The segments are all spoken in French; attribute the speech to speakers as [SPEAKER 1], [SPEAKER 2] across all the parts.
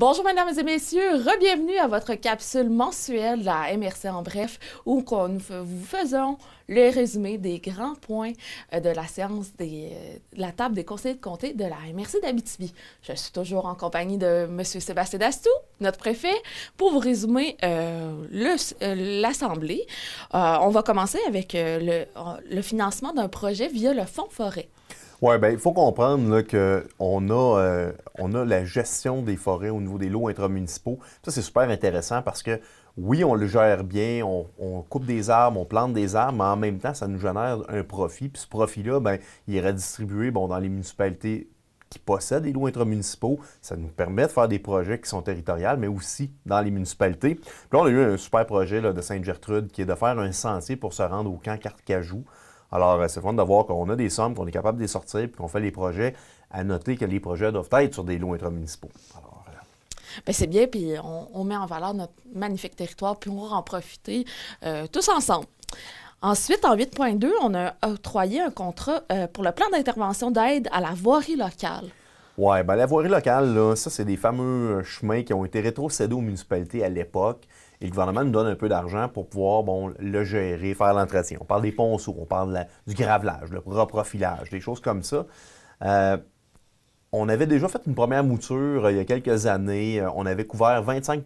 [SPEAKER 1] Bonjour mesdames et messieurs, re-bienvenue à votre capsule mensuelle de la MRC en bref, où nous vous faisons le résumé des grands points de la séance de la table des conseillers de comté de la MRC d'Abitibi. Je suis toujours en compagnie de M. Sébastien Dastou, notre préfet, pour vous résumer l'Assemblée. On va commencer avec le financement d'un projet via le Fonds forêt.
[SPEAKER 2] Oui, bien, il faut comprendre qu'on a la gestion des forêts au niveau des lots intramunicipaux. Ça, c'est super intéressant parce que, oui, on le gère bien, on coupe des arbres, on plante des arbres, mais en même temps, ça nous génère un profit. Puis ce profit-là, bien, il est redistribué dans les municipalités qui possèdent des lots intramunicipaux. Ça nous permet de faire des projets qui sont territoriaux, mais aussi dans les municipalités. Puis là, on a eu un super projet de Sainte-Gertrude qui est de faire un sentier pour se rendre au camp Carcajou. Alors, c'est fun de voir qu'on a des sommes, qu'on est capable de les sortir, puis qu'on fait les projets. À noter que les projets doivent être sur des lots intramunicipaux. Alors,
[SPEAKER 1] bien, c'est bien, puis on met en valeur notre magnifique territoire, puis on va en profiter tous ensemble. Ensuite, en 8.2, on a octroyé un contrat pour le plan d'intervention d'aide à la voirie locale.
[SPEAKER 2] Oui, bien la voirie locale, là, ça, c'est des fameux chemins qui ont été rétrocédés aux municipalités à l'époque. Et le gouvernement nous donne un peu d'argent pour pouvoir le gérer, faire l'entretien. On parle des ponceaux, on parle du gravelage, le reprofilage, des choses comme ça. On avait déjà fait une première mouture il y a quelques années. On avait couvert 25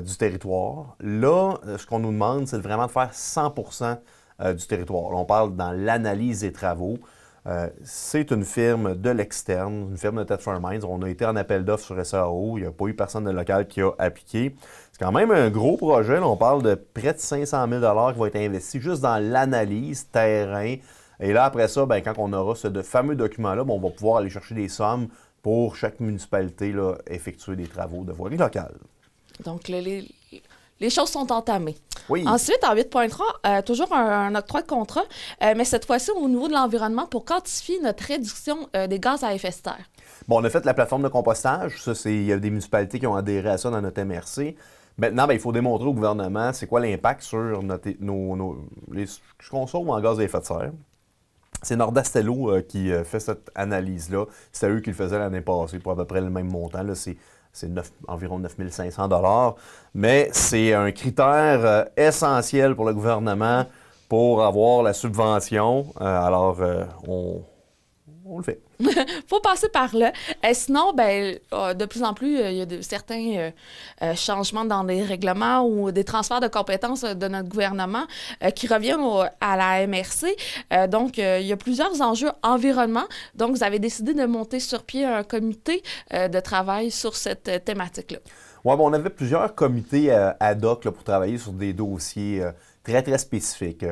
[SPEAKER 2] du territoire. Là, ce qu'on nous demande, c'est vraiment de faire 100 du territoire. Là, on parle dans l'analyse des travaux. C'est une firme de l'externe, une firme de Thetford Mines. On a été en appel d'offres sur SAO. Il n'y a pas eu personne de local qui a appliqué. C'est quand même un gros projet. Là, on parle de près de 500 000 qui vont être investis juste dans l'analyse terrain. Et là, après ça, bien, quand on aura ce fameux document-là, on va pouvoir aller chercher des sommes pour chaque municipalité là, effectuer des travaux de voirie locale.
[SPEAKER 1] Donc, les choses sont entamées.
[SPEAKER 2] Oui.
[SPEAKER 1] Ensuite, en 8.3, toujours un octroi de contrat, mais cette fois-ci au niveau de l'environnement pour quantifier notre réduction des gaz à effet de serre.
[SPEAKER 2] Bon, on a fait la plateforme de compostage. Ça, il y a des municipalités qui ont adhéré à ça dans notre MRC. Maintenant, bien, il faut démontrer au gouvernement c'est quoi l'impact sur ce qu'on sauve en gaz à effet de serre. C'est Nordastello qui fait cette analyse-là. C'était eux qui le faisaient l'année passée pour à peu près le même montant. Là, c'est environ 9 500 $. Mais c'est un critère essentiel pour le gouvernement pour avoir la subvention. Alors, on le fait.
[SPEAKER 1] Faut passer par là. Sinon, ben, de plus en plus, il y a certains changements dans les règlements ou des transferts de compétences de notre gouvernement qui reviennent à la MRC. Donc, il y a plusieurs enjeux environnement. Donc, vous avez décidé de monter sur pied un comité de travail sur cette thématique-là.
[SPEAKER 2] Oui, on avait plusieurs comités ad hoc là, pour travailler sur des dossiers très, très spécifiques.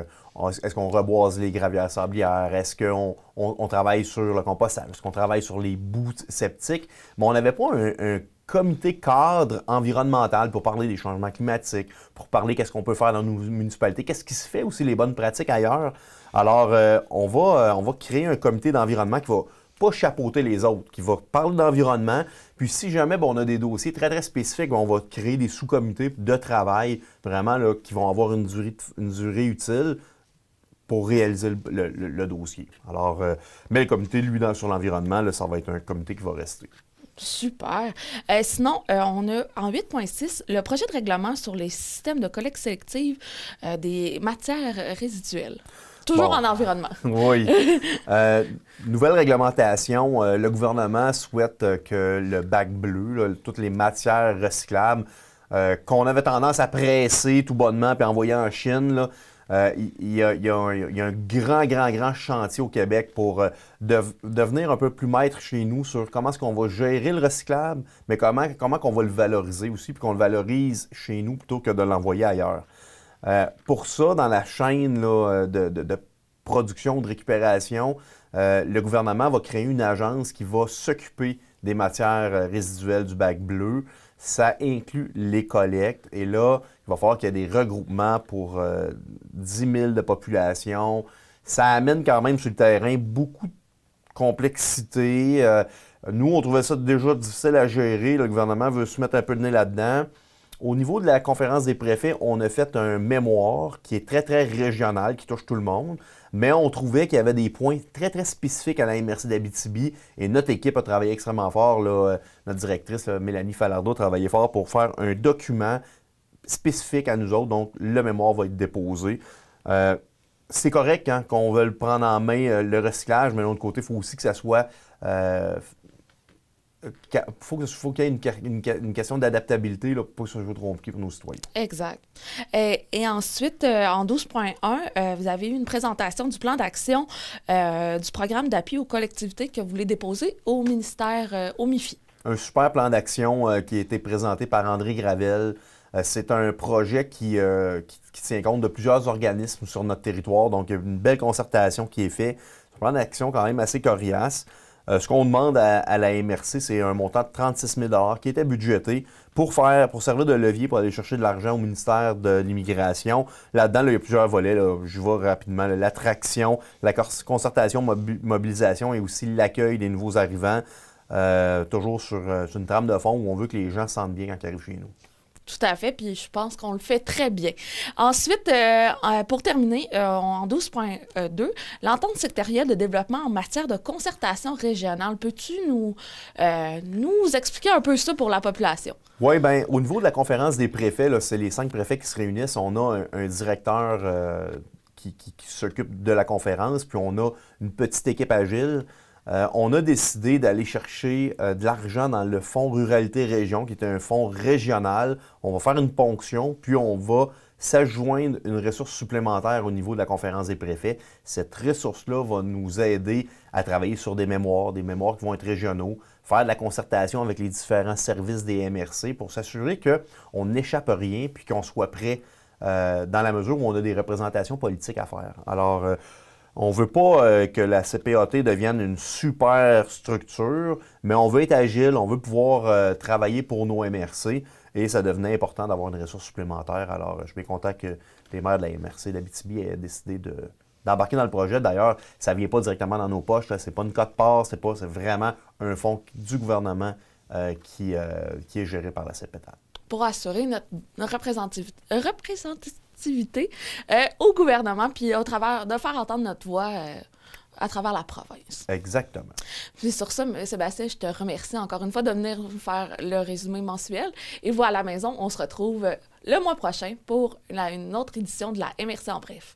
[SPEAKER 2] Est-ce qu'on reboise les gravières sablières? Est-ce qu'on travaille sur le compostage? Est-ce qu'on travaille sur les boues septiques? Mais on n'avait pas un comité cadre environnemental pour parler des changements climatiques, pour parler qu'est-ce qu'on peut faire dans nos municipalités, qu'est-ce qui se fait aussi, les bonnes pratiques ailleurs. Alors, on va créer un comité d'environnement qui va pas chapeauter les autres, qui va parler d'environnement. Puis si jamais on a des dossiers très, très spécifiques, on va créer des sous-comités de travail vraiment là, qui vont avoir une durée utile pour réaliser le dossier. Alors, mais le comité, lui, sur l'environnement, là, ça va être un comité qui va rester.
[SPEAKER 1] Super. Sinon, on a en 8.6 le projet de règlement sur les systèmes de collecte sélective des matières résiduelles. Toujours en environnement.
[SPEAKER 2] Oui. Nouvelle réglementation. Le gouvernement souhaite que le bac bleu, là, toutes les matières recyclables, qu'on avait tendance à presser tout bonnement puis envoyer en Chine, là, il y a un grand chantier au Québec pour devenir un peu plus maître chez nous sur comment est-ce qu'on va gérer le recyclable, mais comment qu'on va le valoriser aussi, puis qu'on le valorise chez nous plutôt que de l'envoyer ailleurs. Pour ça, dans la chaîne là, de production, de récupération, le gouvernement va créer une agence qui va s'occuper des matières résiduelles du bac bleu. Ça inclut les collectes. Et là, il va falloir qu'il y ait des regroupements pour 10 000 de population. Ça amène quand même sur le terrain beaucoup de complexité. Nous, on trouvait ça déjà difficile à gérer. Le gouvernement veut se mettre un peu de nez là-dedans. Au niveau de la conférence des préfets, on a fait un mémoire qui est très, très régional, qui touche tout le monde. mais on trouvait qu'il y avait des points très, très spécifiques à la MRC d'Abitibi et notre équipe a travaillé extrêmement fort. Là, notre directrice, là, Mélanie Falardeau, a travaillé fort pour faire un document spécifique à nous autres, donc le mémoire va être déposé. C'est correct hein, qu'on veuille prendre en main le recyclage, mais de l'autre côté, il faut aussi que ça soit... faut qu'il y ait une question d'adaptabilité pour que ce soit trop compliqué pour nos citoyens.
[SPEAKER 1] Exact. Et ensuite, en 12.1, vous avez eu une présentation du plan d'action du programme d'appui aux collectivités que vous voulez déposer au ministère, au MIFI.
[SPEAKER 2] Un super plan d'action qui a été présenté par André Gravel. C'est un projet qui tient compte de plusieurs organismes sur notre territoire. Donc, il y a une belle concertation qui est faite. C'est un plan d'action quand même assez coriace. Ce qu'on demande à la MRC, c'est un montant de 36 000 qui était budgété pour servir de levier pour aller chercher de l'argent au ministère de l'Immigration. Là-dedans, là, il y a plusieurs volets. Là, je vais rapidement. L'attraction, la concertation, mobilisation et aussi l'accueil des nouveaux arrivants. Toujours sur une trame de fond où on veut que les gens se sentent bien quand ils arrivent chez nous.
[SPEAKER 1] Tout à fait, puis je pense qu'on le fait très bien. Ensuite, pour terminer, en 12.2, l'entente sectorielle de développement en matière de concertation régionale. Peux-tu nous expliquer un peu ça pour la population?
[SPEAKER 2] Oui, bien, au niveau de la conférence des préfets, là, c'est les 5 préfets qui se réunissent. On a un directeur qui s'occupe de la conférence, puis on a une petite équipe agile. On a décidé d'aller chercher de l'argent dans le fonds Ruralité Région, qui est un fonds régional. On va faire une ponction, puis on va s'adjoindre une ressource supplémentaire au niveau de la conférence des préfets. Cette ressource-là va nous aider à travailler sur des mémoires qui vont être régionaux, faire de la concertation avec les différents services des MRC pour s'assurer qu'on n'échappe rien, puis qu'on soit prêt dans la mesure où on a des représentations politiques à faire. Alors, on ne veut pas que la CPAT devienne une super structure, mais on veut être agile, on veut pouvoir travailler pour nos MRC et ça devenait important d'avoir une ressource supplémentaire. Alors, je suis bien content que les maires de la MRC d'Abitibi aient décidé d'embarquer dans le projet. D'ailleurs, ça ne vient pas directement dans nos poches, ce n'est pas une cote-part, c'est vraiment un fonds du gouvernement qui est géré par la CPAT.
[SPEAKER 1] Pour assurer notre représentativité au gouvernement, puis de faire entendre notre voix à travers la province.
[SPEAKER 2] Exactement.
[SPEAKER 1] Puis sur ça, Sébastien, je te remercie encore une fois de venir faire le résumé mensuel. Et vous, à la maison, on se retrouve le mois prochain pour une autre édition de la MRC en bref.